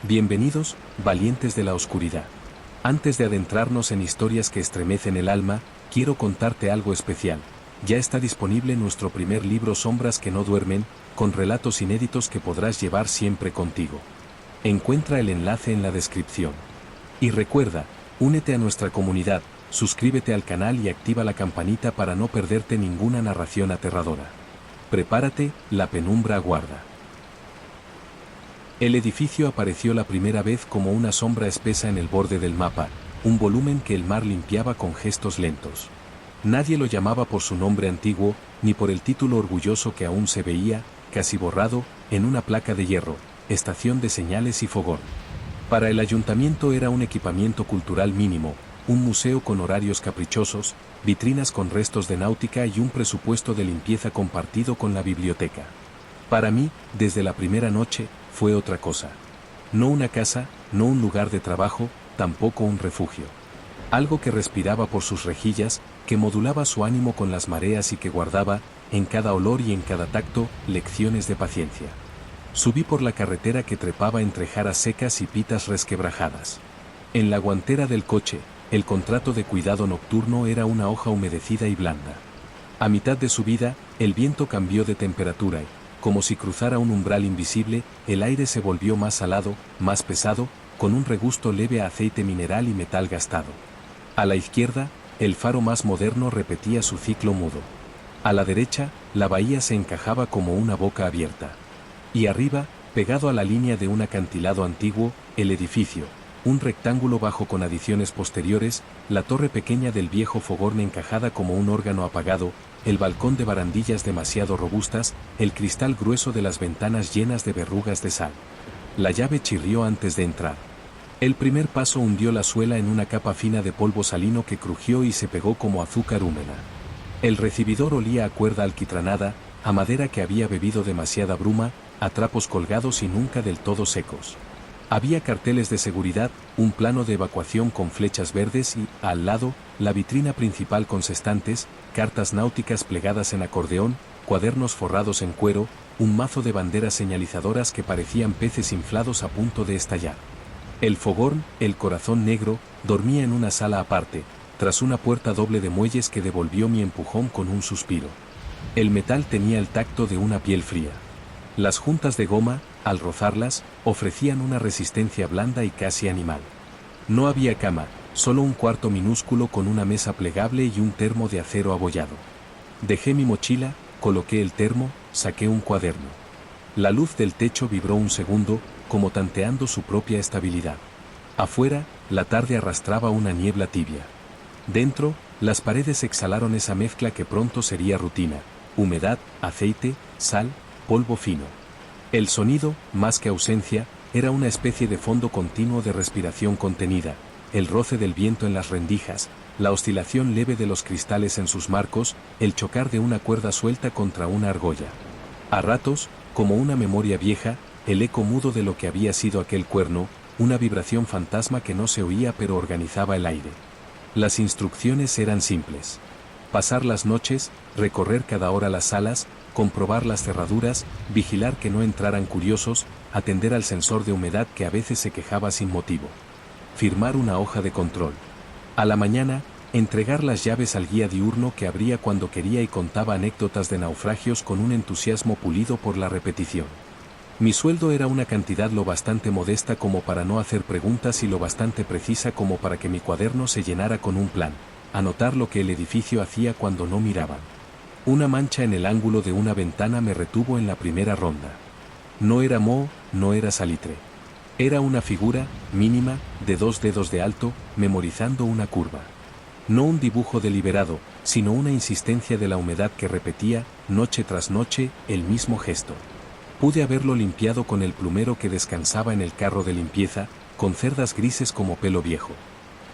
Bienvenidos, valientes de la oscuridad. Antes de adentrarnos en historias que estremecen el alma, quiero contarte algo especial. Ya está disponible nuestro primer libro Sombras que no duermen, con relatos inéditos que podrás llevar siempre contigo. Encuentra el enlace en la descripción. Y recuerda, únete a nuestra comunidad, suscríbete al canal y activa la campanita para no perderte ninguna narración aterradora. Prepárate, la penumbra aguarda. El edificio apareció la primera vez como una sombra espesa en el borde del mapa, un volumen que el mar limpiaba con gestos lentos. Nadie lo llamaba por su nombre antiguo, ni por el título orgulloso que aún se veía, casi borrado, en una placa de hierro, Estación de Señales y Fogón. Para el ayuntamiento era un equipamiento cultural mínimo, un museo con horarios caprichosos, vitrinas con restos de náutica y un presupuesto de limpieza compartido con la biblioteca. Para mí, desde la primera noche, fue otra cosa. No una casa, no un lugar de trabajo, tampoco un refugio. Algo que respiraba por sus rejillas, que modulaba su ánimo con las mareas y que guardaba, en cada olor y en cada tacto, lecciones de paciencia. Subí por la carretera que trepaba entre jaras secas y pitas resquebrajadas. En la guantera del coche, el contrato de cuidado nocturno era una hoja humedecida y blanda. A mitad de subida, el viento cambió de temperatura y, como si cruzara un umbral invisible, el aire se volvió más salado, más pesado, con un regusto leve a aceite mineral y metal gastado. A la izquierda, el faro más moderno repetía su ciclo mudo. A la derecha, la bahía se encajaba como una boca abierta. Y arriba, pegado a la línea de un acantilado antiguo, el edificio, un rectángulo bajo con adiciones posteriores, la torre pequeña del viejo fogón encajada como un órgano apagado, el balcón de barandillas demasiado robustas, el cristal grueso de las ventanas llenas de verrugas de sal. La llave chirrió antes de entrar. El primer paso hundió la suela en una capa fina de polvo salino que crujió y se pegó como azúcar húmeda. El recibidor olía a cuerda alquitranada, a madera que había bebido demasiada bruma, a trapos colgados y nunca del todo secos. Había carteles de seguridad, un plano de evacuación con flechas verdes y, al lado, la vitrina principal con sextantes, cartas náuticas plegadas en acordeón, cuadernos forrados en cuero, un mazo de banderas señalizadoras que parecían peces inflados a punto de estallar. El fogón, el corazón negro, dormía en una sala aparte, tras una puerta doble de muelles que devolvió mi empujón con un suspiro. El metal tenía el tacto de una piel fría. Las juntas de goma, al rozarlas, ofrecían una resistencia blanda y casi animal. No había cama, solo un cuarto minúsculo con una mesa plegable y un termo de acero abollado. Dejé mi mochila, coloqué el termo, saqué un cuaderno. La luz del techo vibró un segundo, como tanteando su propia estabilidad. Afuera, la tarde arrastraba una niebla tibia. Dentro, las paredes exhalaron esa mezcla que pronto sería rutina: humedad, aceite, sal, polvo fino. El sonido, más que ausencia, era una especie de fondo continuo de respiración contenida, el roce del viento en las rendijas, la oscilación leve de los cristales en sus marcos, el chocar de una cuerda suelta contra una argolla. A ratos, como una memoria vieja, el eco mudo de lo que había sido aquel cuerno, una vibración fantasma que no se oía pero organizaba el aire. Las instrucciones eran simples. Pasar las noches, recorrer cada hora las salas, comprobar las cerraduras, vigilar que no entraran curiosos, atender al sensor de humedad que a veces se quejaba sin motivo. Firmar una hoja de control. A la mañana, entregar las llaves al guía diurno que abría cuando quería y contaba anécdotas de naufragios con un entusiasmo pulido por la repetición. Mi sueldo era una cantidad lo bastante modesta como para no hacer preguntas y lo bastante precisa como para que mi cuaderno se llenara con un plan: anotar lo que el edificio hacía cuando no miraban. Una mancha en el ángulo de una ventana me retuvo en la primera ronda. No era moho, no era salitre. Era una figura, mínima, de 2 dedos de alto, memorizando una curva. No un dibujo deliberado, sino una insistencia de la humedad que repetía, noche tras noche, el mismo gesto. Pude haberlo limpiado con el plumero que descansaba en el carro de limpieza, con cerdas grises como pelo viejo.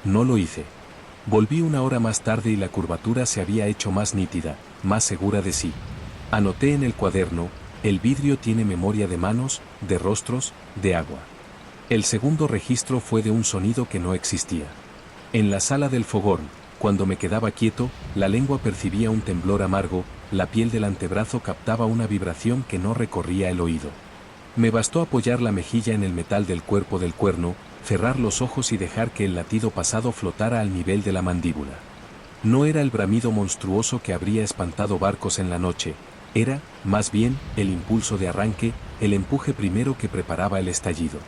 No lo hice. Volví una hora más tarde y la curvatura se había hecho más nítida, más segura de sí. Anoté en el cuaderno: el vidrio tiene memoria de manos, de rostros, de agua. El segundo registro fue de un sonido que no existía. En la sala del fogón, cuando me quedaba quieto, la lengua percibía un temblor amargo, la piel del antebrazo captaba una vibración que no recorría el oído. Me bastó apoyar la mejilla en el metal del cuerpo del cuerno, cerrar los ojos y dejar que el latido pasado flotara al nivel de la mandíbula. No era el bramido monstruoso que habría espantado barcos en la noche, era, más bien, el impulso de arranque, el empuje primero que preparaba el estallido.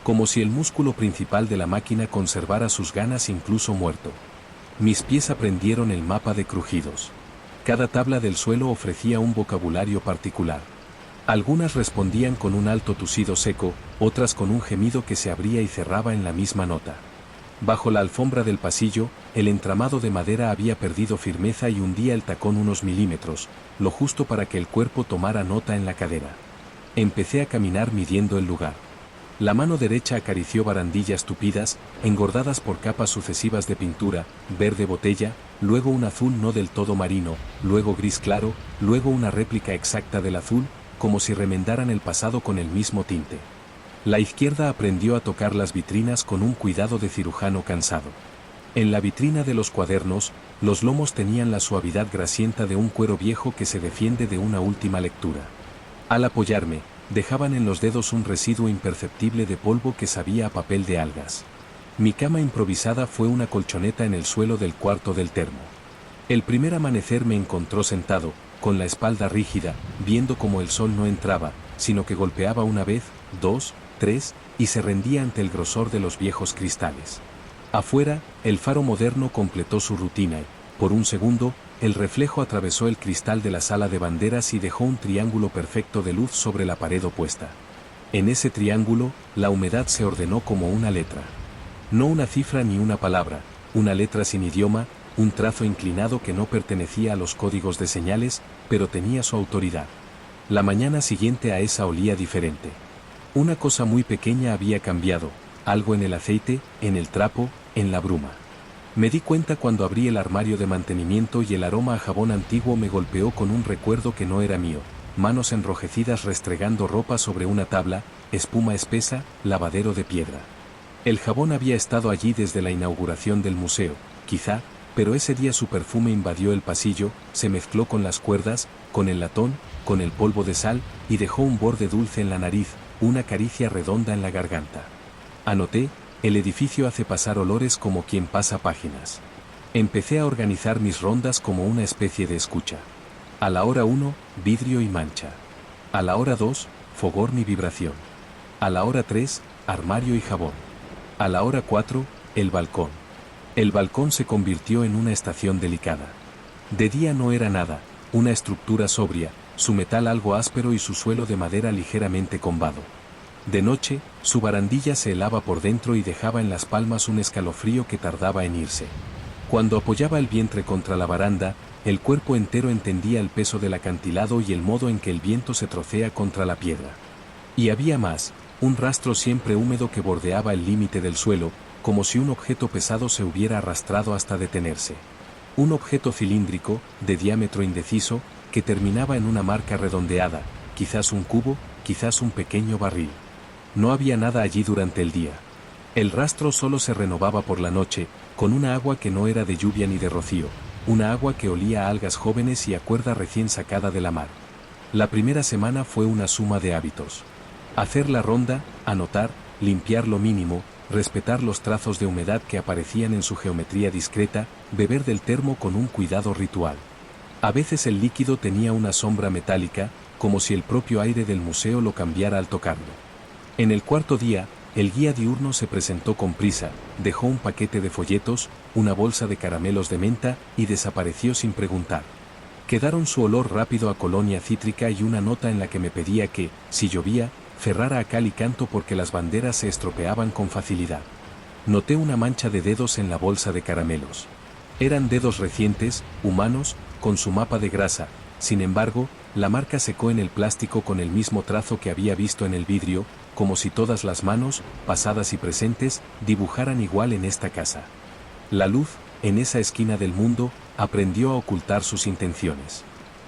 Como si el músculo principal de la máquina conservara sus ganas incluso muerto. Mis pies aprendieron el mapa de crujidos. Cada tabla del suelo ofrecía un vocabulario particular. Algunas respondían con un alto tusido seco, otras con un gemido que se abría y cerraba en la misma nota. Bajo la alfombra del pasillo, el entramado de madera había perdido firmeza y hundía el tacón unos milímetros, lo justo para que el cuerpo tomara nota en la cadera. Empecé a caminar midiendo el lugar. La mano derecha acarició barandillas tupidas, engordadas por capas sucesivas de pintura, verde botella, luego un azul no del todo marino, luego gris claro, luego una réplica exacta del azul, como si remendaran el pasado con el mismo tinte. La izquierda aprendió a tocar las vitrinas con un cuidado de cirujano cansado. En la vitrina de los cuadernos, los lomos tenían la suavidad grasienta de un cuero viejo que se defiende de una última lectura. Al apoyarme, dejaban en los dedos un residuo imperceptible de polvo que sabía a papel de algas. Mi cama improvisada fue una colchoneta en el suelo del cuarto del termo. El primer amanecer me encontró sentado, con la espalda rígida, viendo cómo el sol no entraba, sino que golpeaba una vez, dos, tres, y se rendía ante el grosor de los viejos cristales. Afuera, el faro moderno completó su rutina y, por un segundo, el reflejo atravesó el cristal de la sala de banderas y dejó un triángulo perfecto de luz sobre la pared opuesta. En ese triángulo, la humedad se ordenó como una letra. No una cifra ni una palabra, una letra sin idioma, un trazo inclinado que no pertenecía a los códigos de señales, pero tenía su autoridad. La mañana siguiente a esa olía diferente. Una cosa muy pequeña había cambiado, algo en el aceite, en el trapo, en la bruma. Me di cuenta cuando abrí el armario de mantenimiento y el aroma a jabón antiguo me golpeó con un recuerdo que no era mío, manos enrojecidas restregando ropa sobre una tabla, espuma espesa, lavadero de piedra. El jabón había estado allí desde la inauguración del museo, quizá, pero ese día su perfume invadió el pasillo, se mezcló con las cuerdas, con el latón, con el polvo de sal, y dejó un borde dulce en la nariz, una caricia redonda en la garganta. Anoté, el edificio hace pasar olores como quien pasa páginas. Empecé a organizar mis rondas como una especie de escucha. A la hora 1, vidrio y mancha. A la hora 2, fogón y vibración. A la hora 3, armario y jabón. A la hora 4, el balcón. El balcón se convirtió en una estación delicada. De día no era nada, una estructura sobria, su metal algo áspero y su suelo de madera ligeramente combado. De noche, su barandilla se helaba por dentro y dejaba en las palmas un escalofrío que tardaba en irse. Cuando apoyaba el vientre contra la baranda, el cuerpo entero entendía el peso del acantilado y el modo en que el viento se trocea contra la piedra. Y había más, un rastro siempre húmedo que bordeaba el límite del suelo, como si un objeto pesado se hubiera arrastrado hasta detenerse. Un objeto cilíndrico, de diámetro indeciso, que terminaba en una marca redondeada, quizás un cubo, quizás un pequeño barril. No había nada allí durante el día. El rastro solo se renovaba por la noche, con una agua que no era de lluvia ni de rocío, una agua que olía a algas jóvenes y a cuerda recién sacada de la mar. La primera semana fue una suma de hábitos. Hacer la ronda, anotar, limpiar lo mínimo, respetar los trazos de humedad que aparecían en su geometría discreta, beber del termo con un cuidado ritual. A veces el líquido tenía una sombra metálica, como si el propio aire del museo lo cambiara al tocarlo. En el cuarto día, el guía diurno se presentó con prisa, dejó un paquete de folletos, una bolsa de caramelos de menta y desapareció sin preguntar. Quedaron su olor rápido a colonia cítrica y una nota en la que me pedía que, si llovía, cerrara a cal y canto porque las banderas se estropeaban con facilidad. Noté una mancha de dedos en la bolsa de caramelos. Eran dedos recientes, humanos, con su mapa de grasa. Sin embargo, la marca secó en el plástico con el mismo trazo que había visto en el vidrio, como si todas las manos, pasadas y presentes, dibujaran igual en esta casa. La luz, en esa esquina del mundo, aprendió a ocultar sus intenciones.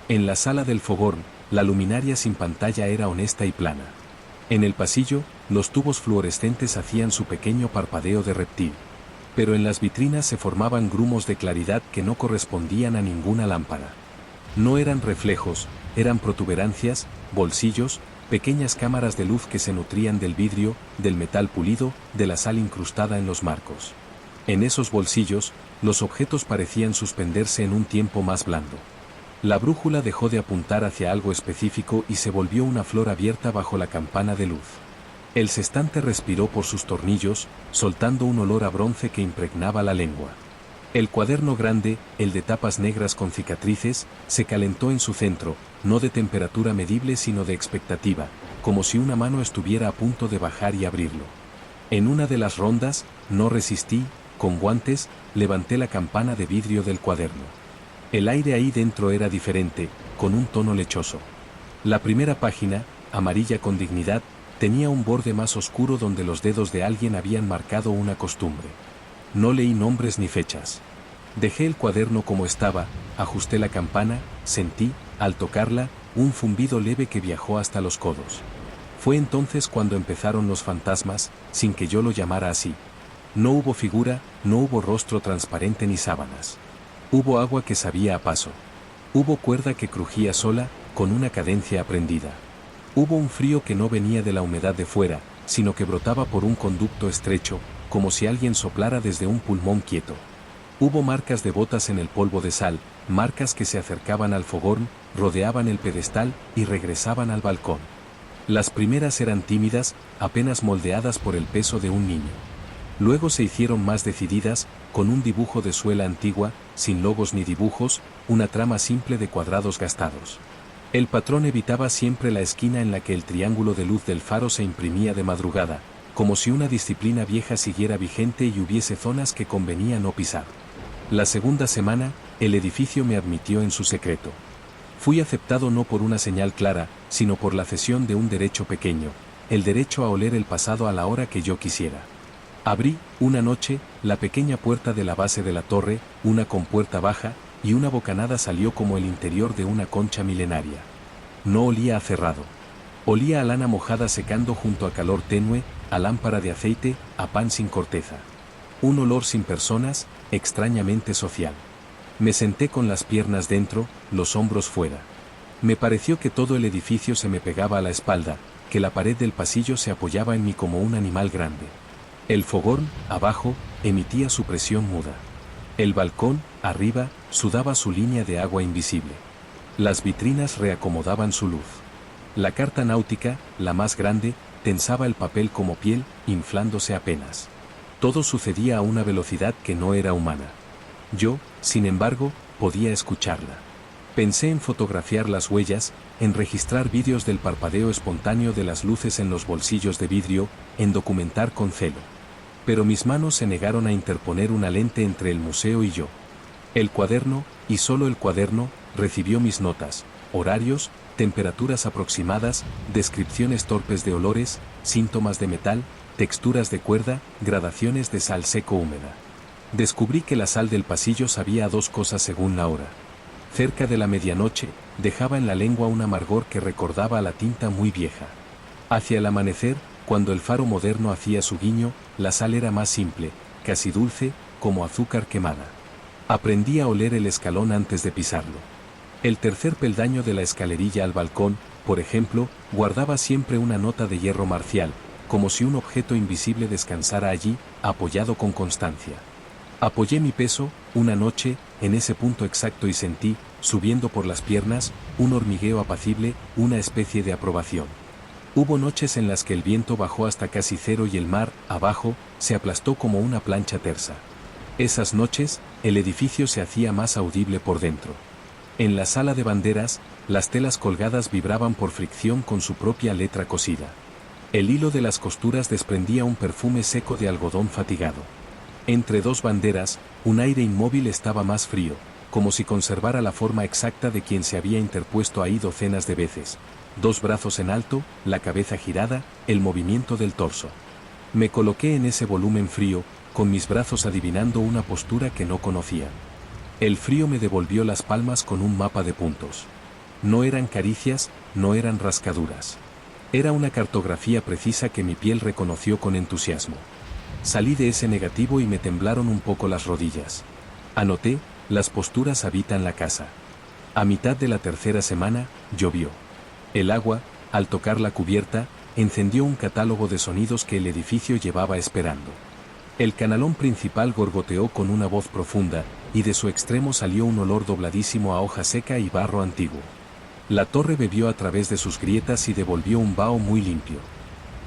En la sala del fogón, la luminaria sin pantalla era honesta y plana. En el pasillo, los tubos fluorescentes hacían su pequeño parpadeo de reptil. Pero en las vitrinas se formaban grumos de claridad que no correspondían a ninguna lámpara. No eran reflejos, eran protuberancias, bolsillos, pequeñas cámaras de luz que se nutrían del vidrio, del metal pulido, de la sal incrustada en los marcos. En esos bolsillos, los objetos parecían suspenderse en un tiempo más blando. La brújula dejó de apuntar hacia algo específico y se volvió una flor abierta bajo la campana de luz. El sextante respiró por sus tornillos, soltando un olor a bronce que impregnaba la lengua. El cuaderno grande, el de tapas negras con cicatrices, se calentó en su centro, no de temperatura medible sino de expectativa, como si una mano estuviera a punto de bajar y abrirlo. En una de las rondas, no resistí, con guantes, levanté la campana de vidrio del cuaderno. El aire ahí dentro era diferente, con un tono lechoso. La primera página, amarilla con dignidad, tenía un borde más oscuro donde los dedos de alguien habían marcado una costumbre. No leí nombres ni fechas. Dejé el cuaderno como estaba, ajusté la campana, sentí, al tocarla, un zumbido leve que viajó hasta los codos. Fue entonces cuando empezaron los fantasmas, sin que yo lo llamara así. No hubo figura, no hubo rostro transparente ni sábanas. Hubo agua que sabía a paso. Hubo cuerda que crujía sola, con una cadencia aprendida. Hubo un frío que no venía de la humedad de fuera, sino que brotaba por un conducto estrecho, como si alguien soplara desde un pulmón quieto. Hubo marcas de botas en el polvo de sal, marcas que se acercaban al fogón, rodeaban el pedestal y regresaban al balcón. Las primeras eran tímidas, apenas moldeadas por el peso de un niño. Luego se hicieron más decididas, con un dibujo de suela antigua, sin logos ni dibujos, una trama simple de cuadrados gastados. El patrón evitaba siempre la esquina en la que el triángulo de luz del faro se imprimía de madrugada, como si una disciplina vieja siguiera vigente y hubiese zonas que convenía no pisar. La segunda semana, el edificio me admitió en su secreto. Fui aceptado no por una señal clara, sino por la cesión de un derecho pequeño, el derecho a oler el pasado a la hora que yo quisiera. Abrí, una noche, la pequeña puerta de la base de la torre, una compuerta baja, y una bocanada salió como el interior de una concha milenaria. No olía a cerrado. Olía a lana mojada secando junto a calor tenue, a lámpara de aceite, a pan sin corteza. Un olor sin personas, extrañamente social. Me senté con las piernas dentro, los hombros fuera. Me pareció que todo el edificio se me pegaba a la espalda, que la pared del pasillo se apoyaba en mí como un animal grande. El fogón, abajo, emitía su presión muda. El balcón, arriba, sudaba su línea de agua invisible. Las vitrinas reacomodaban su luz. La carta náutica, la más grande, tensaba el papel como piel, inflándose apenas. Todo sucedía a una velocidad que no era humana. Yo, sin embargo, podía escucharla. Pensé en fotografiar las huellas, en registrar vídeos del parpadeo espontáneo de las luces en los bolsillos de vidrio, en documentar con celo. Pero mis manos se negaron a interponer una lente entre el museo y yo. El cuaderno, y solo el cuaderno, recibió mis notas, horarios, temperaturas aproximadas, descripciones torpes de olores, síntomas de metal, texturas de cuerda, gradaciones de sal seco húmeda. Descubrí que la sal del pasillo sabía a dos cosas según la hora. Cerca de la medianoche, dejaba en la lengua un amargor que recordaba a la tinta muy vieja. Hacia el amanecer, cuando el faro moderno hacía su guiño, la sal era más simple, casi dulce, como azúcar quemada. Aprendí a oler el escalón antes de pisarlo. El tercer peldaño de la escalerilla al balcón, por ejemplo, guardaba siempre una nota de hierro marcial, como si un objeto invisible descansara allí, apoyado con constancia. Apoyé mi peso, una noche, en ese punto exacto y sentí, subiendo por las piernas, un hormigueo apacible, una especie de aprobación. Hubo noches en las que el viento bajó hasta casi cero y el mar, abajo, se aplastó como una plancha tersa. Esas noches, el edificio se hacía más audible por dentro. En la sala de banderas, las telas colgadas vibraban por fricción con su propia letra cosida. El hilo de las costuras desprendía un perfume seco de algodón fatigado. Entre dos banderas, un aire inmóvil estaba más frío, como si conservara la forma exacta de quien se había interpuesto ahí docenas de veces. Dos brazos en alto, la cabeza girada, el movimiento del torso. Me coloqué en ese volumen frío, con mis brazos adivinando una postura que no conocía. El frío me devolvió las palmas con un mapa de puntos. No eran caricias, no eran rascaduras. Era una cartografía precisa que mi piel reconoció con entusiasmo. Salí de ese negativo y me temblaron un poco las rodillas. Anoté, las posturas habitan la casa. A mitad de la tercera semana, llovió. El agua, Al tocar la cubierta, encendió un catálogo de sonidos que el edificio llevaba esperando. El canalón principal gorgoteó con una voz profunda, y de su extremo salió un olor dobladísimo a hoja seca y barro antiguo. La torre bebió a través de sus grietas y devolvió un vaho muy limpio.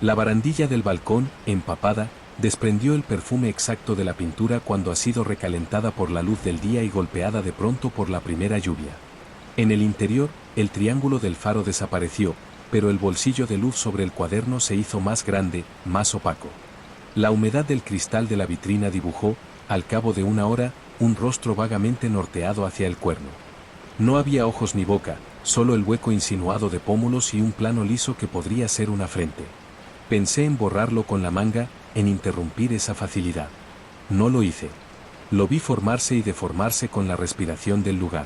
La barandilla del balcón, empapada, desprendió el perfume exacto de la pintura cuando ha sido recalentada por la luz del día y golpeada de pronto por la primera lluvia. En el interior, el triángulo del faro desapareció, pero el bolsillo de luz sobre el cuaderno se hizo más grande, más opaco. La humedad del cristal de la vitrina dibujó, al cabo de una hora, un rostro vagamente norteado hacia el cuerno. No había ojos ni boca, solo el hueco insinuado de pómulos y un plano liso que podría ser una frente. Pensé en borrarlo con la manga, en interrumpir esa facilidad. No lo hice. Lo vi formarse y deformarse con la respiración del lugar.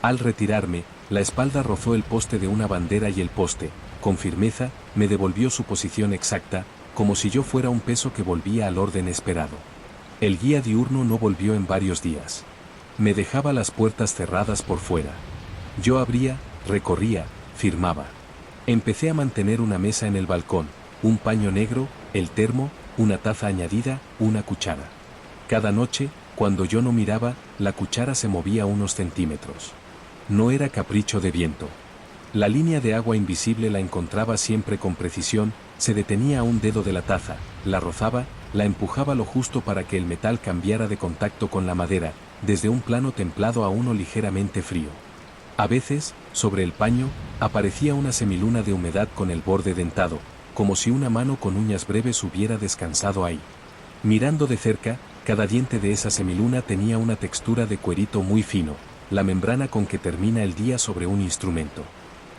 Al retirarme, la espalda rozó el poste de una bandera y el poste, con firmeza, me devolvió su posición exacta, como si yo fuera un peso que volvía al orden esperado. El guía diurno no volvió en varios días. Me dejaba las puertas cerradas por fuera. Yo abría, recorría, firmaba. Empecé a mantener una mesa en el balcón, un paño negro, el termo, una taza añadida, una cuchara. Cada noche, cuando yo no miraba, la cuchara se movía unos centímetros. No era capricho de viento. La línea de agua invisible la encontraba siempre con precisión, se detenía a un dedo de la taza, la rozaba, la empujaba lo justo para que el metal cambiara de contacto con la madera, desde un plano templado a uno ligeramente frío. A veces, sobre el paño, aparecía una semiluna de humedad con el borde dentado, como si una mano con uñas breves hubiera descansado ahí. Mirando de cerca, cada diente de esa semiluna tenía una textura de cuerito muy fino, la membrana con que termina el día sobre un instrumento.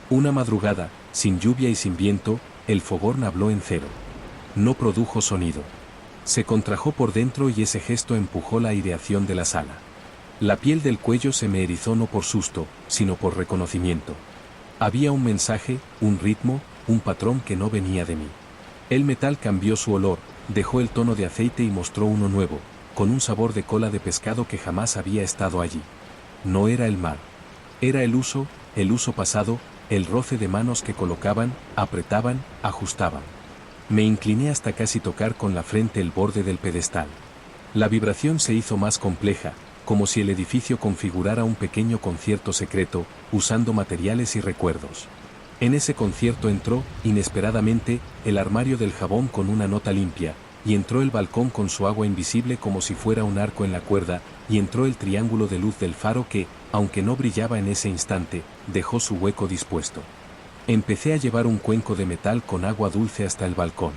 Una madrugada, sin lluvia y sin viento, el fogón habló en cero. No produjo sonido. Se contrajo por dentro y ese gesto empujó la aireación de la sala. La piel del cuello se me erizó no por susto, sino por reconocimiento. Había un mensaje, un ritmo, un patrón que no venía de mí. El metal cambió su olor, dejó el tono de aceite y mostró uno nuevo, con un sabor de cola de pescado que jamás había estado allí. No era el mar. Era el uso pasado, el roce de manos que colocaban, apretaban, ajustaban. Me incliné hasta casi tocar con la frente el borde del pedestal. La vibración se hizo más compleja, como si el edificio configurara un pequeño concierto secreto, usando materiales y recuerdos. En ese concierto entró, inesperadamente, el armario del jabón con una nota limpia, y entró el balcón con su agua invisible como si fuera un arco en la cuerda, y entró el triángulo de luz del faro que, aunque no brillaba en ese instante, dejó su hueco dispuesto. Empecé a llevar un cuenco de metal con agua dulce hasta el balcón.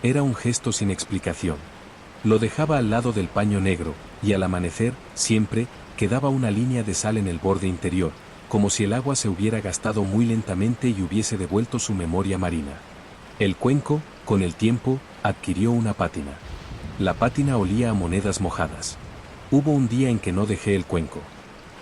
Era un gesto sin explicación. Lo dejaba al lado del paño negro, y al amanecer, siempre, quedaba una línea de sal en el borde interior, como si el agua se hubiera gastado muy lentamente y hubiese devuelto su memoria marina. El cuenco, con el tiempo, adquirió una pátina. La pátina olía a monedas mojadas. Hubo un día en que no dejé el cuenco.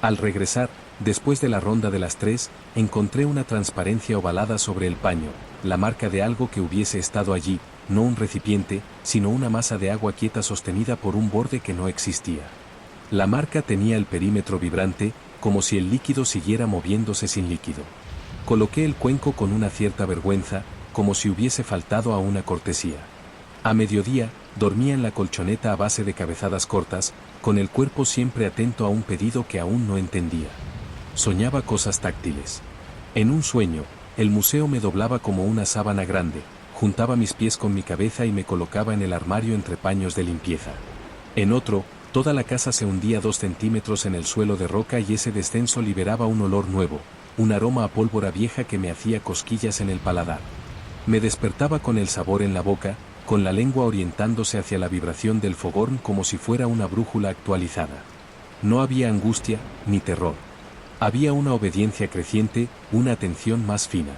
Al regresar, después de la ronda de las 3, encontré una transparencia ovalada sobre el paño, la marca de algo que hubiese estado allí, no un recipiente, sino una masa de agua quieta sostenida por un borde que no existía. La marca tenía el perímetro vibrante, como si el líquido siguiera moviéndose sin líquido. Coloqué el cuenco con una cierta vergüenza, como si hubiese faltado a una cortesía. A mediodía, dormía en la colchoneta a base de cabezadas cortas, con el cuerpo siempre atento a un pedido que aún no entendía. Soñaba cosas táctiles. En un sueño, el museo me doblaba como una sábana grande, juntaba mis pies con mi cabeza y me colocaba en el armario entre paños de limpieza. En otro, toda la casa se hundía 2 centímetros en el suelo de roca y ese descenso liberaba un olor nuevo, un aroma a pólvora vieja que me hacía cosquillas en el paladar. Me despertaba con el sabor en la boca, con la lengua orientándose hacia la vibración del fogón como si fuera una brújula actualizada. No había angustia, ni terror. Había una obediencia creciente, una atención más fina.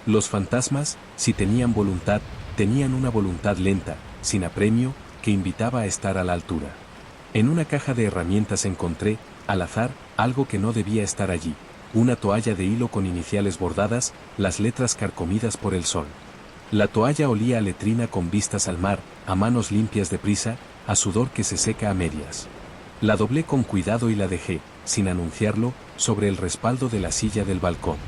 Los fantasmas, si tenían voluntad, tenían una voluntad lenta, sin apremio, que invitaba a estar a la altura. En una caja de herramientas encontré, al azar, algo que no debía estar allí, una toalla de hilo con iniciales bordadas, las letras carcomidas por el sol. La toalla olía a letrina con vistas al mar, a manos limpias de prisa, a sudor que se seca a medias. La doblé con cuidado y la dejé, sin anunciarlo, sobre el respaldo de la silla del balcón.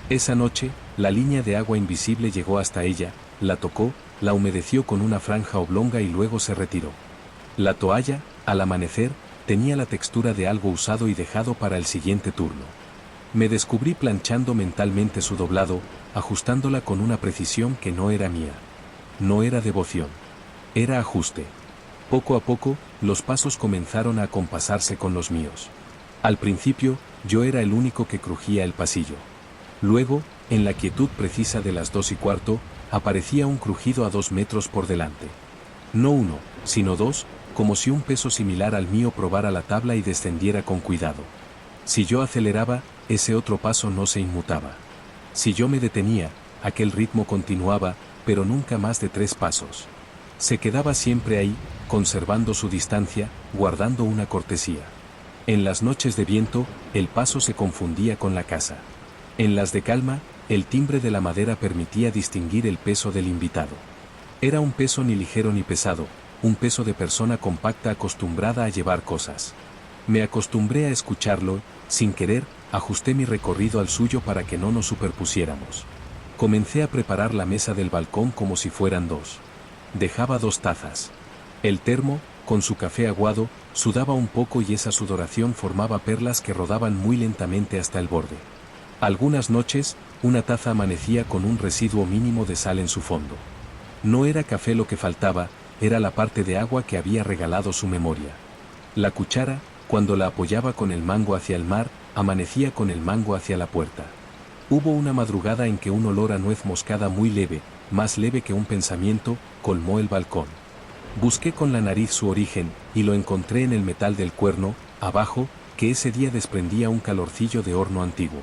Esa noche, La línea de agua invisible llegó hasta ella, la tocó, la humedeció con una franja oblonga y luego se retiró. La toalla, al amanecer, tenía la textura de algo usado y dejado para el siguiente turno. Me descubrí planchando mentalmente su doblado, ajustándola con una precisión que no era mía. No era devoción. Era ajuste. Poco a poco, los pasos comenzaron a acompasarse con los míos. Al principio, yo era el único que crujía el pasillo. Luego, en la quietud precisa de las 2:15, aparecía un crujido a 2 metros por delante. No uno, sino dos, como si un peso similar al mío probara la tabla y descendiera con cuidado. Si yo aceleraba, ese otro paso no se inmutaba. Si yo me detenía, aquel ritmo continuaba, pero nunca más de 3 pasos. Se quedaba siempre ahí, conservando su distancia, guardando una cortesía. En las noches de viento, el paso se confundía con la casa. En las de calma, el timbre de la madera permitía distinguir el peso del invitado. Era un peso ni ligero ni pesado, un peso de persona compacta acostumbrada a llevar cosas. Me acostumbré a escucharlo, sin querer, ajusté mi recorrido al suyo para que no nos superpusiéramos. Comencé a preparar la mesa del balcón como si fueran 2. Dejaba 2 tazas. El termo, con su café aguado, sudaba un poco y esa sudoración formaba perlas que rodaban muy lentamente hasta el borde. Algunas noches, una taza amanecía con un residuo mínimo de sal en su fondo. No era café lo que faltaba, era la parte de agua que había regalado su memoria. La cuchara, cuando la apoyaba con el mango hacia el mar, amanecía con el mango hacia la puerta. Hubo una madrugada en que un olor a nuez moscada muy leve, más leve que un pensamiento, colmó el balcón. Busqué con la nariz su origen, y lo encontré en el metal del cuerno, abajo, que ese día desprendía un calorcillo de horno antiguo.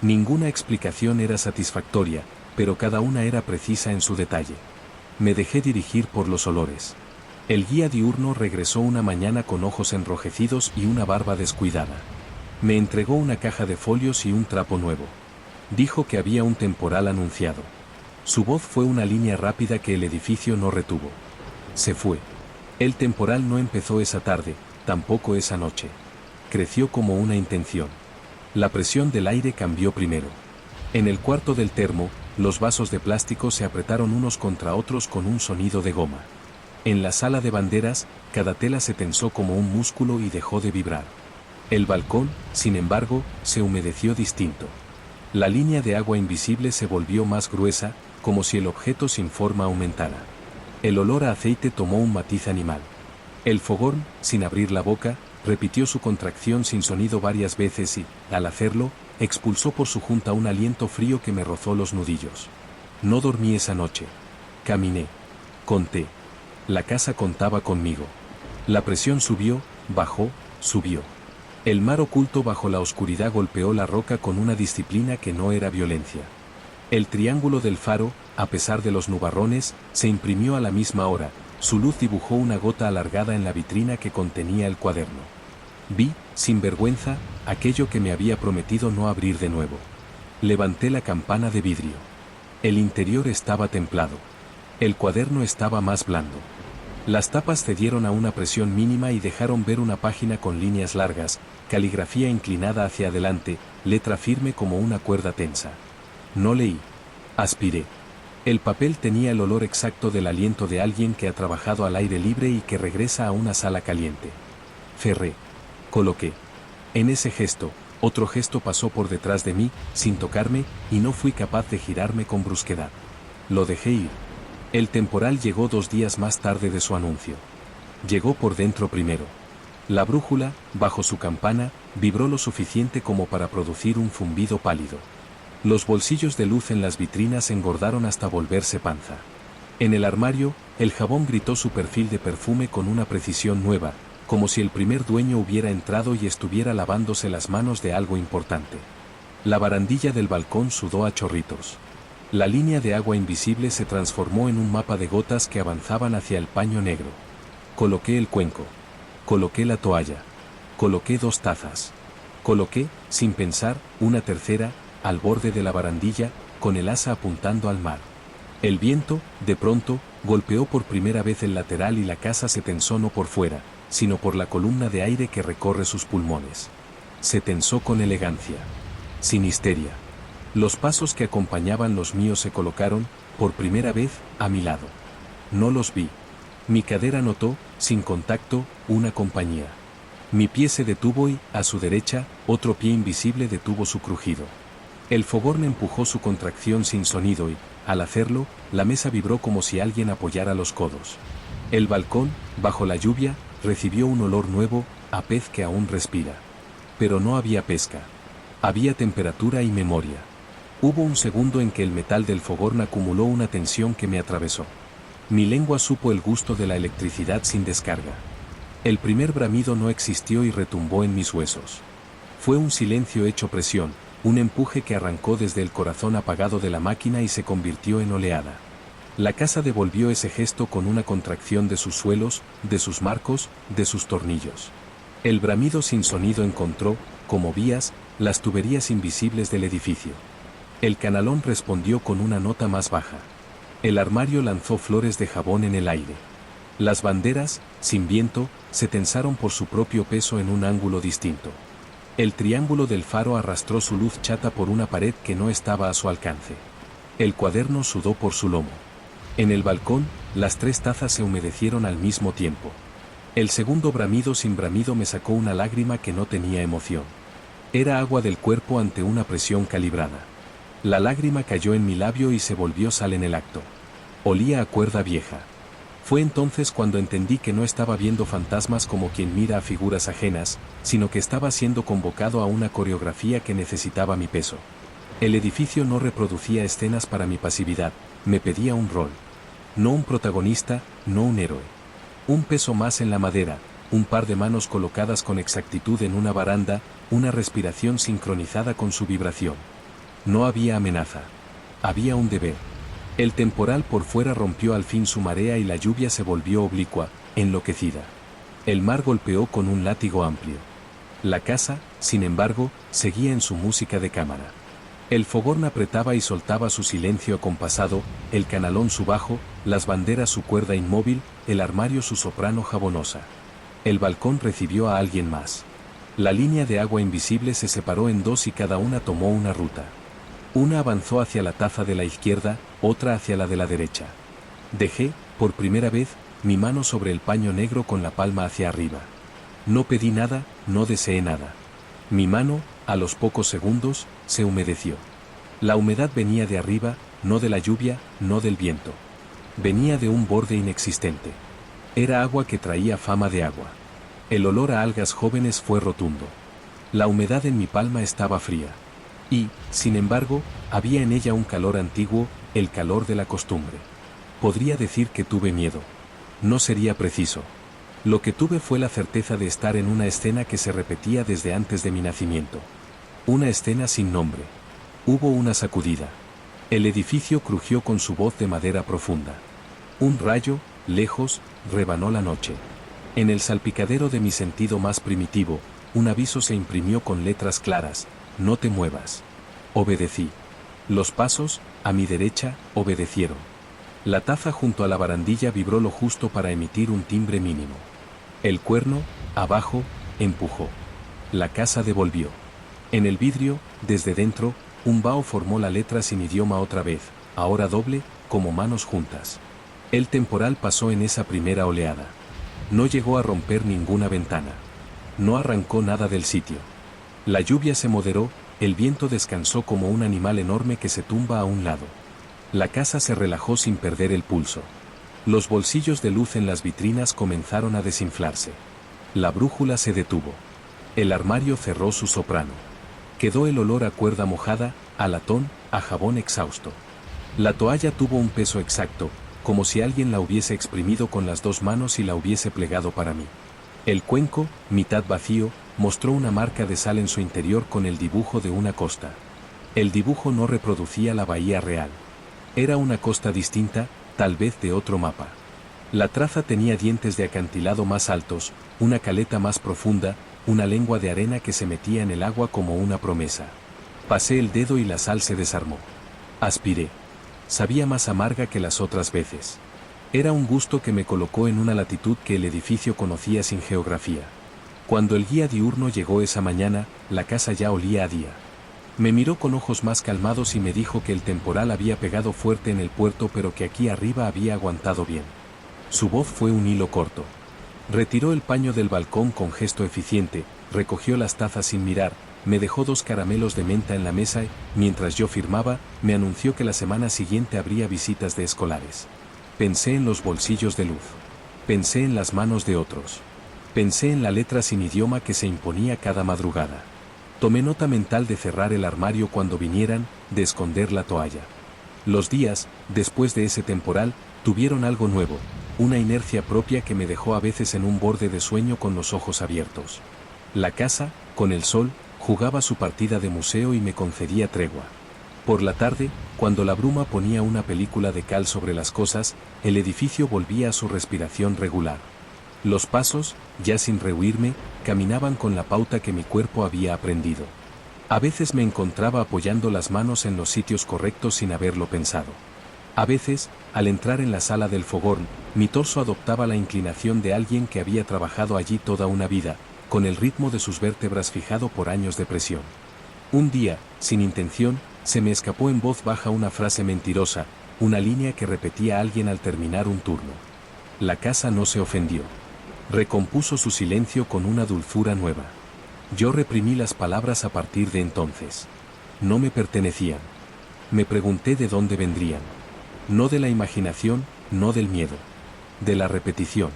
Ninguna explicación era satisfactoria, pero cada una era precisa en su detalle. Me dejé dirigir por los olores. El guía diurno regresó una mañana con ojos enrojecidos y una barba descuidada. Me entregó una caja de folios y un trapo nuevo. Dijo que había un temporal anunciado. Su voz fue una línea rápida que el edificio no retuvo. Se fue. El temporal no empezó esa tarde, tampoco esa noche. Creció como una intención. La presión del aire cambió primero. En el cuarto del termo, los vasos de plástico se apretaron unos contra otros con un sonido de goma. En la sala de banderas, cada tela se tensó como un músculo y dejó de vibrar. El balcón, sin embargo, se humedeció distinto. La línea de agua invisible se volvió más gruesa, como si el objeto sin forma aumentara. El olor a aceite tomó un matiz animal. El fogón, sin abrir la boca, repitió su contracción sin sonido varias veces y, al hacerlo, expulsó por su junta un aliento frío que me rozó los nudillos. No dormí esa noche. Caminé. Conté. La casa contaba conmigo. La presión subió, bajó, subió. El mar oculto bajo la oscuridad golpeó la roca con una disciplina que no era violencia. El triángulo del faro, a pesar de los nubarrones, se imprimió a la misma hora. Su luz dibujó una gota alargada en la vitrina que contenía el cuaderno. Vi, sin vergüenza, aquello que me había prometido no abrir de nuevo. Levanté la campana de vidrio. El interior estaba templado. El cuaderno estaba más blando. Las tapas cedieron a una presión mínima y dejaron ver una página con líneas largas, caligrafía inclinada hacia adelante, letra firme como una cuerda tensa. No leí. Aspiré. El papel tenía el olor exacto del aliento de alguien que ha trabajado al aire libre y que regresa a una sala caliente. Cerré. Coloqué. En ese gesto, otro gesto pasó por detrás de mí, sin tocarme, y no fui capaz de girarme con brusquedad. Lo dejé ir. El temporal llegó 2 días más tarde de su anuncio. Llegó por dentro primero. La brújula, bajo su campana, vibró lo suficiente como para producir un zumbido pálido. Los bolsillos de luz en las vitrinas engordaron hasta volverse panza. En el armario, el jabón gritó su perfil de perfume con una precisión nueva, como si el primer dueño hubiera entrado y estuviera lavándose las manos de algo importante. La barandilla del balcón sudó a chorritos. La línea de agua invisible se transformó en un mapa de gotas que avanzaban hacia el paño negro. Coloqué el cuenco. Coloqué la toalla. Coloqué 2 tazas. Coloqué, sin pensar, una tercera, al borde de la barandilla, con el asa apuntando al mar. El viento, de pronto, golpeó por primera vez el lateral y la casa se tensó no por fuera, sino por la columna de aire que recorre sus pulmones. Se tensó con elegancia. Sin histeria. Los pasos que acompañaban los míos se colocaron, por primera vez, a mi lado. No los vi. Mi cadera notó, sin contacto, una compañía. Mi pie se detuvo y, a su derecha, otro pie invisible detuvo su crujido. El fogón empujó su contracción sin sonido y, al hacerlo, la mesa vibró como si alguien apoyara los codos. El balcón, bajo la lluvia, recibió un olor nuevo, a pez que aún respira. Pero no había pesca. Había temperatura y memoria. Hubo un segundo en que el metal del fogón acumuló una tensión que me atravesó. Mi lengua supo el gusto de la electricidad sin descarga. El primer bramido no existió y retumbó en mis huesos. Fue un silencio hecho presión, un empuje que arrancó desde el corazón apagado de la máquina y se convirtió en oleada. La casa devolvió ese gesto con una contracción de sus suelos, de sus marcos, de sus tornillos. El bramido sin sonido encontró, como vías, las tuberías invisibles del edificio. El canalón respondió con una nota más baja. El armario lanzó flores de jabón en el aire. Las banderas, sin viento, se tensaron por su propio peso en un ángulo distinto. El triángulo del faro arrastró su luz chata por una pared que no estaba a su alcance. El cuaderno sudó por su lomo. En el balcón, las 3 tazas se humedecieron al mismo tiempo. El segundo bramido sin bramido me sacó una lágrima que no tenía emoción. Era agua del cuerpo ante una presión calibrada. La lágrima cayó en mi labio y se volvió sal en el acto. Olía a cuerda vieja. Fue entonces cuando entendí que no estaba viendo fantasmas como quien mira a figuras ajenas, sino que estaba siendo convocado a una coreografía que necesitaba mi peso. El edificio no reproducía escenas para mi pasividad, me pedía un rol. No un protagonista, no un héroe. Un peso más en la madera, un par de manos colocadas con exactitud en una baranda, una respiración sincronizada con su vibración. No había amenaza. Había un deber. El temporal por fuera rompió al fin su marea y la lluvia se volvió oblicua, enloquecida. El mar golpeó con un látigo amplio. La casa, sin embargo, seguía en su música de cámara. El fogón apretaba y soltaba su silencio acompasado, el canalón su bajo, las banderas su cuerda inmóvil, el armario su soprano jabonosa. El balcón recibió a alguien más. La línea de agua invisible se separó en 2 y cada una tomó una ruta. Una avanzó hacia la taza de la izquierda, otra hacia la de la derecha. Dejé, por primera vez, mi mano sobre el paño negro con la palma hacia arriba. No pedí nada, no deseé nada. Mi mano, a los pocos segundos, se humedeció. La humedad venía de arriba, no de la lluvia, no del viento. Venía de un borde inexistente. Era agua que traía fama de agua. El olor a algas jóvenes fue rotundo. La humedad en mi palma estaba fría. Y, sin embargo, había en ella un calor antiguo, el calor de la costumbre. Podría decir que tuve miedo. No sería preciso. Lo que tuve fue la certeza de estar en una escena que se repetía desde antes de mi nacimiento. Una escena sin nombre. Hubo una sacudida. El edificio crujió con su voz de madera profunda. Un rayo, lejos, rebanó la noche. En el salpicadero de mi sentido más primitivo, un aviso se imprimió con letras claras: no te muevas. Obedecí. Los pasos, a mi derecha, obedecieron. La taza junto a la barandilla vibró lo justo para emitir un timbre mínimo. El cuerno, abajo, empujó. La casa devolvió. En el vidrio, desde dentro, un vaho formó la letra sin idioma otra vez, ahora doble, como manos juntas. El temporal pasó en esa primera oleada. No llegó a romper ninguna ventana. No arrancó nada del sitio. La lluvia se moderó, el viento descansó como un animal enorme que se tumba a un lado. La casa se relajó sin perder el pulso. Los bolsillos de luz en las vitrinas comenzaron a desinflarse. La brújula se detuvo. El armario cerró su soprano. Quedó el olor a cuerda mojada, a latón, a jabón exhausto. La toalla tuvo un peso exacto, como si alguien la hubiese exprimido con las 2 manos y la hubiese plegado para mí. El cuenco, mitad vacío, mostró una marca de sal en su interior con el dibujo de una costa. El dibujo no reproducía la bahía real. Era una costa distinta, tal vez de otro mapa. La traza tenía dientes de acantilado más altos, una caleta más profunda, una lengua de arena que se metía en el agua como una promesa. Pasé el dedo y la sal se desarmó. Aspiré. Sabía más amarga que las otras veces. Era un gusto que me colocó en una latitud que el edificio conocía sin geografía. Cuando el guía diurno llegó esa mañana, la casa ya olía a día. Me miró con ojos más calmados y me dijo que el temporal había pegado fuerte en el puerto pero que aquí arriba había aguantado bien. Su voz fue un hilo corto. Retiró el paño del balcón con gesto eficiente, recogió las tazas sin mirar, me dejó 2 caramelos de menta en la mesa y, mientras yo firmaba, me anunció que la semana siguiente habría visitas de escolares. Pensé en los bolsillos de luz. Pensé en las manos de otros. Pensé en la letra sin idioma que se imponía cada madrugada. Tomé nota mental de cerrar el armario cuando vinieran, de esconder la toalla. Los días, después de ese temporal, tuvieron algo nuevo, una inercia propia que me dejó a veces en un borde de sueño con los ojos abiertos. La casa, con el sol, jugaba su partida de museo y me concedía tregua. Por la tarde, cuando la bruma ponía una película de cal sobre las cosas, el edificio volvía a su respiración regular. Los pasos, ya sin rehuirme, caminaban con la pauta que mi cuerpo había aprendido. A veces me encontraba apoyando las manos en los sitios correctos sin haberlo pensado. A veces, al entrar en la sala del fogón, mi torso adoptaba la inclinación de alguien que había trabajado allí toda una vida, con el ritmo de sus vértebras fijado por años de presión. Un día, sin intención, se me escapó en voz baja una frase mentirosa, una línea que repetía alguien al terminar un turno. La casa no se ofendió. Recompuso su silencio con una dulzura nueva. Yo reprimí las palabras a partir de entonces. No me pertenecían. Me pregunté de dónde vendrían. No de la imaginación, no del miedo. De la repetición.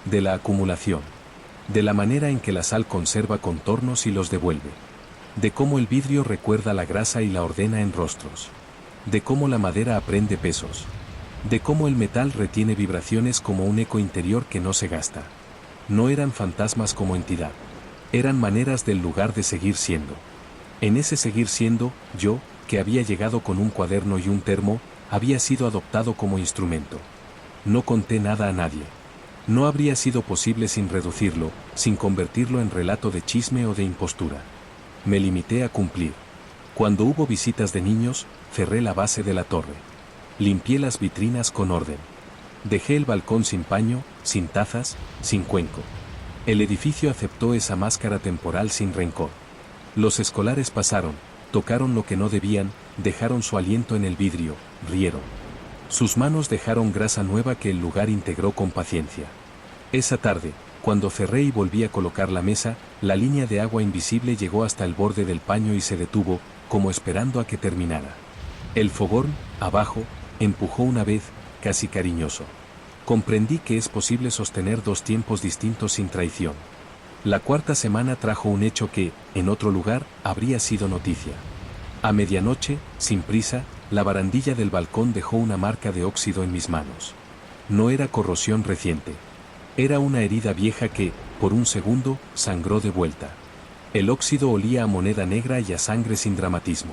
De la acumulación. De la manera en que la sal conserva contornos y los devuelve. De cómo el vidrio recuerda la grasa y la ordena en rostros. De cómo la madera aprende pesos. De cómo el metal retiene vibraciones como un eco interior que no se gasta. No eran fantasmas como entidad. Eran maneras del lugar de seguir siendo. En ese seguir siendo, yo, que había llegado con un cuaderno y un termo, había sido adoptado como instrumento. No conté nada a nadie. No habría sido posible sin reducirlo, sin convertirlo en relato de chisme o de impostura. Me limité a cumplir. Cuando hubo visitas de niños, cerré la base de la torre. Limpié las vitrinas con orden. Dejé el balcón sin paño, sin tazas, sin cuenco. El edificio aceptó esa máscara temporal sin rencor. Los escolares pasaron, tocaron lo que no debían, dejaron su aliento en el vidrio, rieron. Sus manos dejaron grasa nueva que el lugar integró con paciencia. Esa tarde, cuando cerré y volví a colocar la mesa, la línea de agua invisible llegó hasta el borde del paño y se detuvo, como esperando a que terminara. El fogón, abajo, empujó una vez, casi cariñoso. Comprendí que es posible sostener 2 tiempos distintos sin traición. La 4ª semana trajo un hecho que, en otro lugar, habría sido noticia. A medianoche, sin prisa, la barandilla del balcón dejó una marca de óxido en mis manos. No era corrosión reciente. Era una herida vieja que, por un segundo, sangró de vuelta. El óxido olía a moneda negra y a sangre sin dramatismo.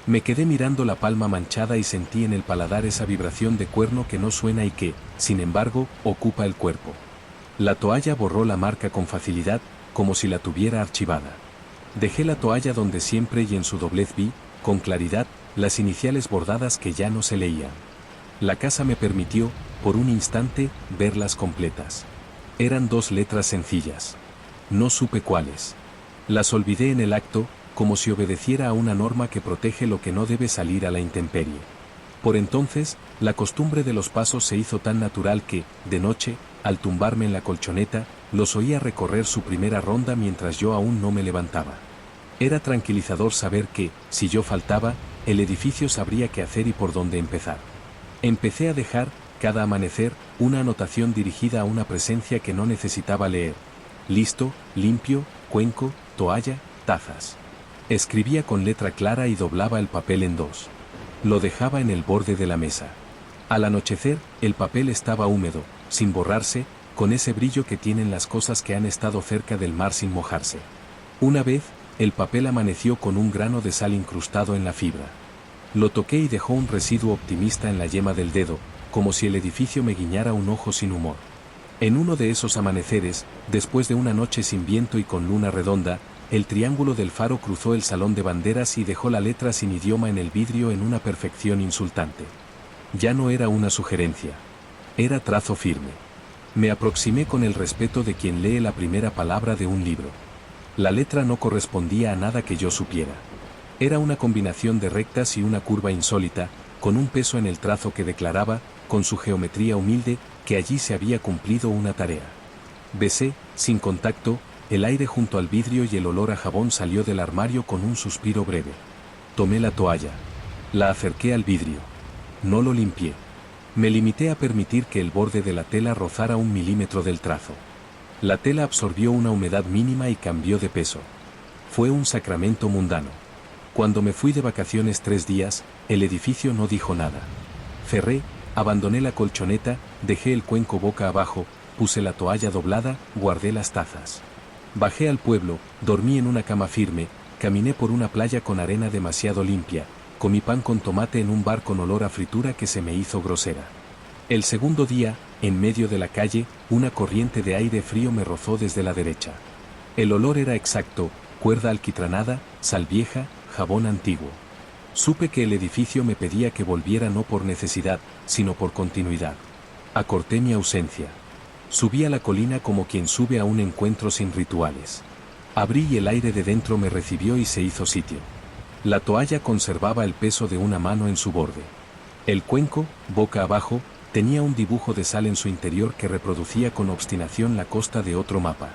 Me quedé mirando la palma manchada y sentí en el paladar esa vibración de cuerno que no suena y que, sin embargo, ocupa el cuerpo. La toalla borró la marca con facilidad, como si la tuviera archivada. Dejé la toalla donde siempre y en su doblez vi, con claridad, las iniciales bordadas que ya no se leían. La casa me permitió, por un instante, verlas completas. Eran 2 letras sencillas. No supe cuáles. Las olvidé en el acto, como si obedeciera a una norma que protege lo que no debe salir a la intemperie. Por entonces, la costumbre de los pasos se hizo tan natural que, de noche, al tumbarme en la colchoneta, los oía recorrer su primera ronda mientras yo aún no me levantaba. Era tranquilizador saber que, si yo faltaba, el edificio sabría qué hacer y por dónde empezar. Empecé a dejar, cada amanecer, una anotación dirigida a una presencia que no necesitaba leer. Listo, limpio, cuenco, toalla, tazas. Escribía con letra clara y doblaba el papel en 2. Lo dejaba en el borde de la mesa. Al anochecer, el papel estaba húmedo, sin borrarse, con ese brillo que tienen las cosas que han estado cerca del mar sin mojarse. Una vez, el papel amaneció con un grano de sal incrustado en la fibra. Lo toqué y dejó un residuo optimista en la yema del dedo, como si el edificio me guiñara un ojo sin humor. En uno de esos amaneceres, después de una noche sin viento y con luna redonda, el triángulo del faro cruzó el salón de banderas y dejó la letra sin idioma en el vidrio en una perfección insultante. Ya no era una sugerencia. Era trazo firme. Me aproximé con el respeto de quien lee la primera palabra de un libro. La letra no correspondía a nada que yo supiera. Era una combinación de rectas y una curva insólita, con un peso en el trazo que declaraba, con su geometría humilde, que allí se había cumplido una tarea. Besé, sin contacto, el aire junto al vidrio y el olor a jabón salió del armario con un suspiro breve. Tomé la toalla. La acerqué al vidrio. No lo limpié. Me limité a permitir que el borde de la tela rozara 1 milímetro del trazo. La tela absorbió una humedad mínima y cambió de peso. Fue un sacramento mundano. Cuando me fui de vacaciones 3 días, el edificio no dijo nada. Cerré, abandoné la colchoneta, dejé el cuenco boca abajo, puse la toalla doblada, guardé las tazas. Bajé al pueblo, dormí en una cama firme, caminé por una playa con arena demasiado limpia, comí pan con tomate en un bar con olor a fritura que se me hizo grosera. El segundo día, en medio de la calle, una corriente de aire frío me rozó desde la derecha. El olor era exacto, cuerda alquitranada, sal vieja, jabón antiguo. Supe que el edificio me pedía que volviera no por necesidad, sino por continuidad. Acorté mi ausencia. Subí a la colina como quien sube a un encuentro sin rituales. Abrí y el aire de dentro me recibió y se hizo sitio. La toalla conservaba el peso de una mano en su borde. El cuenco, boca abajo, tenía un dibujo de sal en su interior que reproducía con obstinación la costa de otro mapa.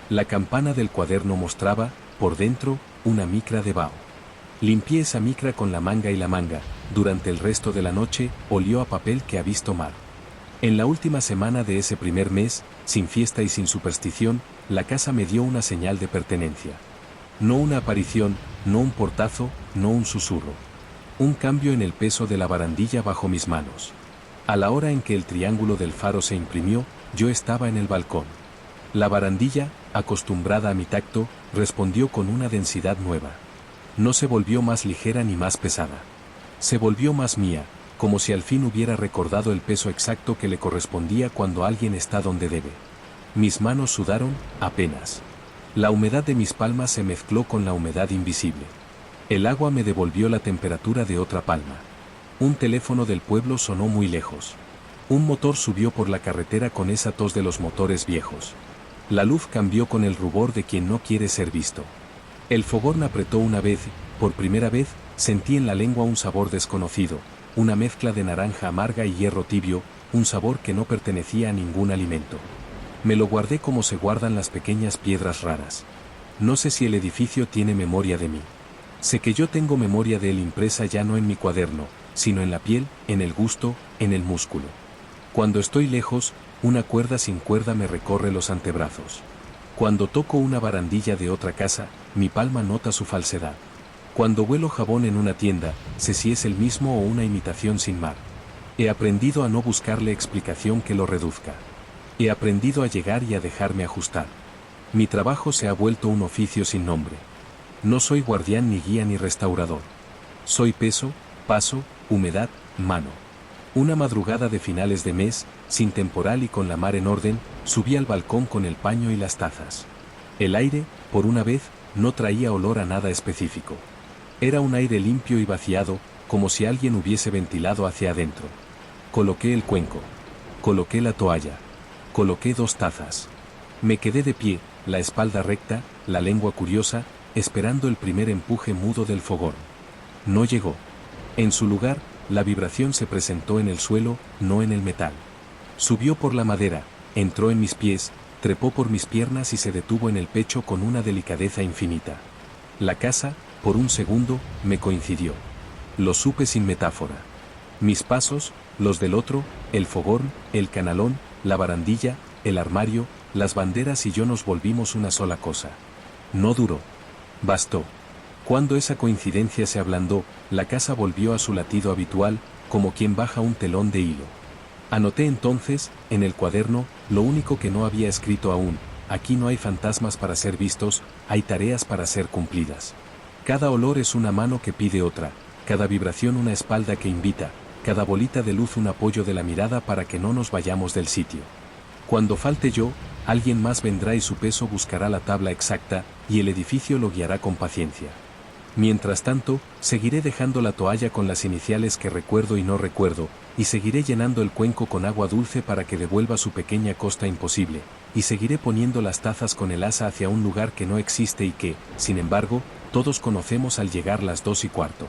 La campana del cuaderno mostraba, por dentro, una micra de bao. Limpié esa micra con la manga y la manga, durante el resto de la noche, olió a papel que ha visto mar. En la última semana de ese primer mes, sin fiesta y sin superstición, la casa me dio una señal de pertenencia. No una aparición, no un portazo, no un susurro. Un cambio en el peso de la barandilla bajo mis manos. A la hora en que el triángulo del faro se imprimió, yo estaba en el balcón. La barandilla, acostumbrada a mi tacto, respondió con una densidad nueva. No se volvió más ligera ni más pesada. Se volvió más mía, como si al fin hubiera recordado el peso exacto que le correspondía cuando alguien está donde debe. Mis manos sudaron, apenas. La humedad de mis palmas se mezcló con la humedad invisible. El agua me devolvió la temperatura de otra palma. Un teléfono del pueblo sonó muy lejos. Un motor subió por la carretera con esa tos de los motores viejos. La luz cambió con el rubor de quien no quiere ser visto. El fogón apretó una vez, por primera vez, sentí en la lengua un sabor desconocido, una mezcla de naranja amarga y hierro tibio, un sabor que no pertenecía a ningún alimento. Me lo guardé como se guardan las pequeñas piedras raras. No sé si el edificio tiene memoria de mí. Sé que yo tengo memoria de él impresa ya no en mi cuaderno, sino en la piel, en el gusto, en el músculo. Cuando estoy lejos, una cuerda sin cuerda me recorre los antebrazos. Cuando toco una barandilla de otra casa, mi palma nota su falsedad. Cuando huelo jabón en una tienda, sé si es el mismo o una imitación sin mar. He aprendido a no buscarle explicación que lo reduzca. He aprendido a llegar y a dejarme ajustar. Mi trabajo se ha vuelto un oficio sin nombre. No soy guardián ni guía ni restaurador. Soy peso, paso, humedad, mano. Una madrugada de finales de mes, sin temporal y con la mar en orden, subí al balcón con el paño y las tazas. El aire, por una vez, no traía olor a nada específico. Era un aire limpio y vaciado, como si alguien hubiese ventilado hacia adentro. Coloqué el cuenco. Coloqué la toalla. Coloqué 2 tazas. Me quedé de pie, la espalda recta, la lengua curiosa, esperando el primer empuje mudo del fogón. No llegó. En su lugar, la vibración se presentó en el suelo, no en el metal. Subió por la madera, entró en mis pies, trepó por mis piernas y se detuvo en el pecho con una delicadeza infinita. La casa, por un segundo, me coincidió. Lo supe sin metáfora. Mis pasos, los del otro, el fogón, el canalón, la barandilla, el armario, las banderas y yo nos volvimos una sola cosa. No duró. Bastó. Cuando esa coincidencia se ablandó, la casa volvió a su latido habitual, como quien baja un telón de hilo. Anoté entonces, en el cuaderno, lo único que no había escrito aún: aquí no hay fantasmas para ser vistos, hay tareas para ser cumplidas. Cada olor es una mano que pide otra, cada vibración una espalda que invita, cada bolita de luz un apoyo de la mirada para que no nos vayamos del sitio. Cuando falte yo, alguien más vendrá y su peso buscará la tabla exacta, y el edificio lo guiará con paciencia. Mientras tanto, seguiré dejando la toalla con las iniciales que recuerdo y no recuerdo, y seguiré llenando el cuenco con agua dulce para que devuelva su pequeña costa imposible, y seguiré poniendo las tazas con el asa hacia un lugar que no existe y que, sin embargo, todos conocemos al llegar las 2:15.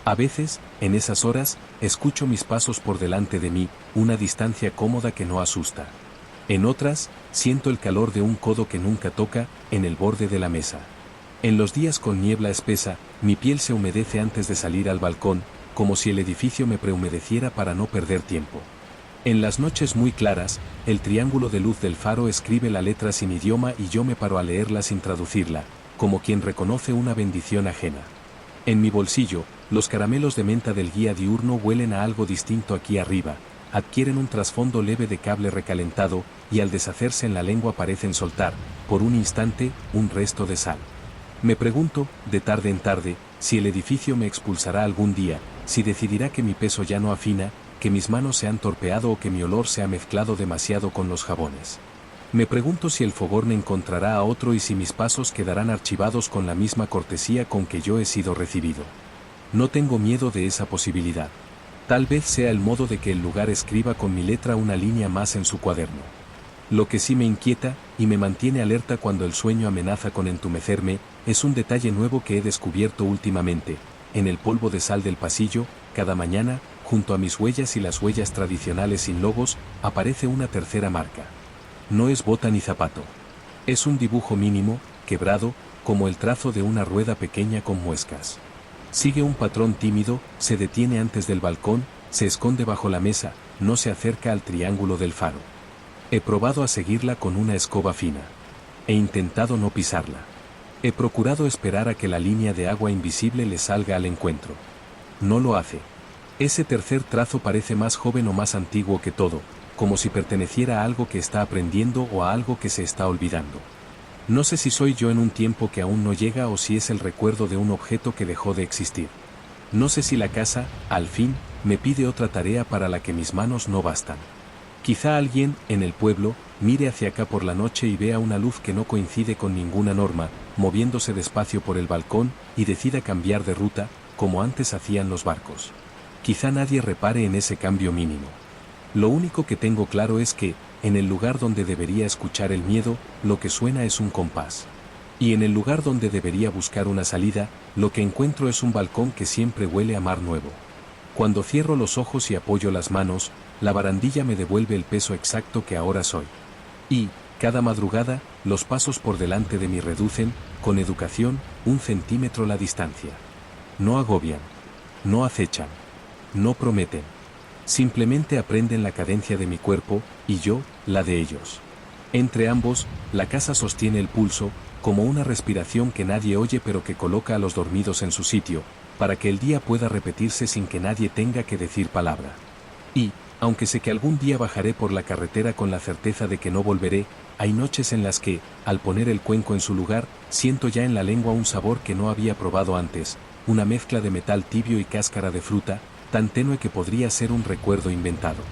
A veces, en esas horas, escucho mis pasos por delante de mí, una distancia cómoda que no asusta. En otras, siento el calor de un codo que nunca toca, en el borde de la mesa. En los días con niebla espesa, mi piel se humedece antes de salir al balcón, como si el edificio me prehumedeciera para no perder tiempo. En las noches muy claras, el triángulo de luz del faro escribe la letra sin idioma y yo me paro a leerla sin traducirla, como quien reconoce una bendición ajena. En mi bolsillo, los caramelos de menta del guía diurno huelen a algo distinto aquí arriba, adquieren un trasfondo leve de cable recalentado, y al deshacerse en la lengua parecen soltar, por un instante, un resto de sal. Me pregunto, de tarde en tarde, si el edificio me expulsará algún día, si decidirá que mi peso ya no afina, que mis manos se han torpeado o que mi olor se ha mezclado demasiado con los jabones. Me pregunto si el fogón encontrará a otro y si mis pasos quedarán archivados con la misma cortesía con que yo he sido recibido. No tengo miedo de esa posibilidad. Tal vez sea el modo de que el lugar escriba con mi letra una línea más en su cuaderno. Lo que sí me inquieta, y me mantiene alerta cuando el sueño amenaza con entumecerme, es un detalle nuevo que he descubierto últimamente. En el polvo de sal del pasillo, cada mañana, junto a mis huellas y las huellas tradicionales sin logos, aparece una tercera marca. No es bota ni zapato. Es un dibujo mínimo, quebrado, como el trazo de una rueda pequeña con muescas. Sigue un patrón tímido, se detiene antes del balcón, se esconde bajo la mesa, no se acerca al triángulo del faro. He probado a seguirla con una escoba fina. He intentado no pisarla. He procurado esperar a que la línea de agua invisible le salga al encuentro. No lo hace. Ese tercer trazo parece más joven o más antiguo que todo, como si perteneciera a algo que está aprendiendo o a algo que se está olvidando. No sé si soy yo en un tiempo que aún no llega o si es el recuerdo de un objeto que dejó de existir. No sé si la casa, al fin, me pide otra tarea para la que mis manos no bastan. Quizá alguien, en el pueblo, mire hacia acá por la noche y vea una luz que no coincide con ninguna norma, moviéndose despacio por el balcón, y decida cambiar de ruta, como antes hacían los barcos. Quizá nadie repare en ese cambio mínimo. Lo único que tengo claro es que, en el lugar donde debería escuchar el miedo, lo que suena es un compás. Y en el lugar donde debería buscar una salida, lo que encuentro es un balcón que siempre huele a mar nuevo. Cuando cierro los ojos y apoyo las manos, la barandilla me devuelve el peso exacto que ahora soy. Y, cada madrugada, los pasos por delante de mí reducen, con educación, 1 centímetro la distancia. No agobian. No acechan. No prometen. Simplemente aprenden la cadencia de mi cuerpo, y yo, la de ellos. Entre ambos, la casa sostiene el pulso, como una respiración que nadie oye pero que coloca a los dormidos en su sitio, para que el día pueda repetirse sin que nadie tenga que decir palabra. Y, aunque sé que algún día bajaré por la carretera con la certeza de que no volveré, hay noches en las que, al poner el cuenco en su lugar, siento ya en la lengua un sabor que no había probado antes, una mezcla de metal tibio y cáscara de fruta, tan tenue que podría ser un recuerdo inventado.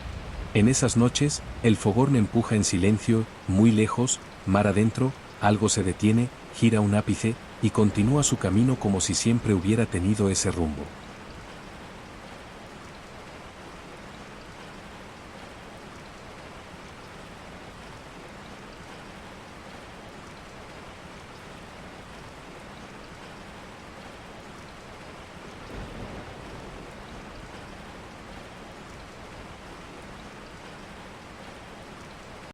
En esas noches, el fogón empuja en silencio, muy lejos, mar adentro, algo se detiene, gira un ápice, y continúa su camino como si siempre hubiera tenido ese rumbo.